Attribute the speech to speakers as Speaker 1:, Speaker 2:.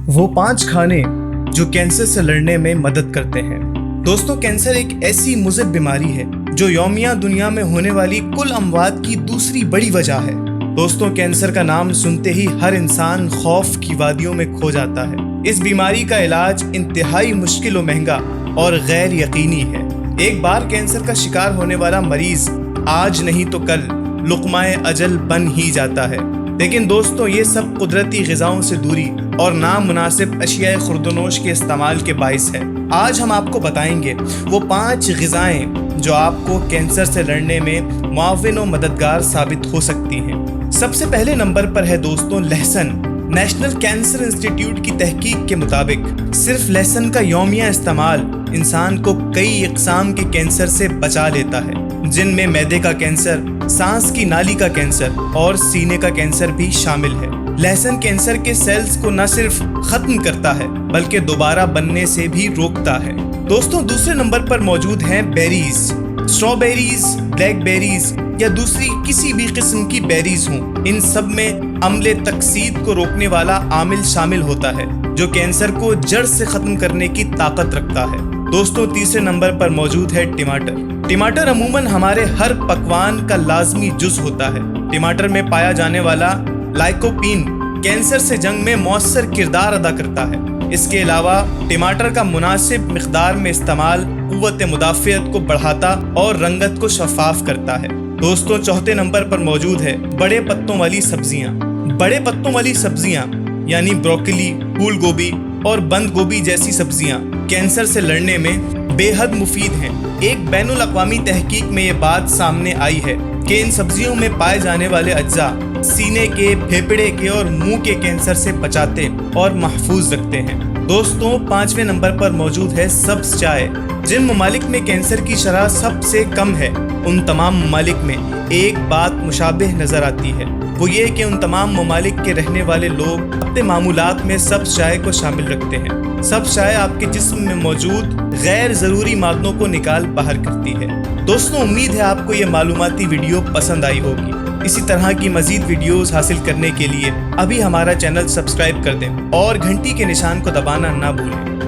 Speaker 1: वो 5 खाने जो कैंसर से लड़ने में मदद करते हैं। दोस्तों, कैंसर एक ऐसी मुज़िब बीमारी है जो यौमिया दुनिया में होने वाली कुल अमवात की दूसरी बड़ी वजह है। दोस्तों, कैंसर का नाम सुनते ही हर इंसान खौफ की वादियों में खो जाता है। इस बीमारी का इलाज इंतहाई मुश्किल और महंगा और गैर यकीनी है। एक बार कैंसर का शिकार होने वाला मरीज आज नहीं तो कल लुक़्माए अजल बन ही जाता है। लेकिन दोस्तों, ये सब कुदरती ग़िज़ाओं से दूरी और नामुनासिब अशियाए खुर्दनोश के इस्तेमाल के बाइस है। आज हम आपको बताएंगे वो 5 ग़िज़ाएं जो आपको कैंसर से लड़ने में मुआविन और मददगार साबित हो सकती हैं। सबसे पहले नंबर पर है दोस्तों लहसुन। नेशनल कैंसर इंस्टीट्यूट की तहकीक के मुताबिक सिर्फ लहसुन का यौमिया इस्तेमाल इंसान को कई इक़साम के कैंसर से बचा लेता है, जिनमें मैदे का कैंसर, सांस की नाली का कैंसर और सीने का कैंसर भी शामिल है। लहसुन कैंसर के सेल्स को न सिर्फ खत्म करता है बल्कि दोबारा बनने से भी रोकता है। दोस्तों, दूसरे नंबर पर मौजूद हैं बेरीज। स्ट्रॉबेरीज, ब्लैकबेरीज या दूसरी किसी भी किस्म की बेरीज हों, इन सब में अम्ल तकसीद को रोकने वाला आमिल शामिल होता है जो कैंसर को जड़ से खत्म करने की ताकत रखता है। दोस्तों, तीसरे नंबर पर मौजूद है टमाटर। टमाटर अमूमन हमारे हर पकवान का लाजमी जुज़ होता है। टमाटर में पाया जाने वाला लाइकोपीन कैंसर से जंग में मौसर किरदार अदा करता है। इसके अलावा टमाटर का मुनासिब मिक़दार में इस्तेमाल क़ुव्वत मुदाफ़ियत को बढ़ाता और रंगत को शफ़ाफ़ करता है। दोस्तों, चौथे नंबर पर मौजूद है बड़े पत्तों वाली सब्जियां। बड़े पत्तों वाली सब्जियां यानी ब्रोकली, फूल गोभी और बंद गोभी जैसी सब्जियां कैंसर से लड़ने में बेहद मुफीद हैं। एक बैनुल अक़वामी तहकीक में ये बात सामने आई है कि इन सब्जियों में पाए जाने वाले अज्जा सीने के, फेफड़े के और मुंह के कैंसर से बचाते और महफूज रखते हैं। दोस्तों, 5वें नंबर पर मौजूद है सब्ज़ चाय। जिन ममालिक में कैंसर की शरह सबसे कम है, उन तमाम ममालिक में एक बात मुशाबिह नज़र आती है। वो ये कि उन तमाम ममालिक के रहने वाले लोग अपने मामूलात में सब्ज़ चाय को शामिल रखते हैं। सब्ज़ चाय आपके जिस्म में मौजूद गैर ज़रूरी मादनों को निकाल बाहर करती है। दोस्तों, उम्मीद है आपको ये मालूमाती वीडियो पसंद आई होगी। इसी तरह की मज़ीद वीडियोस हासिल करने के लिए अभी हमारा चैनल सब्सक्राइब कर दें और घंटी के निशान को दबाना ना भूलें।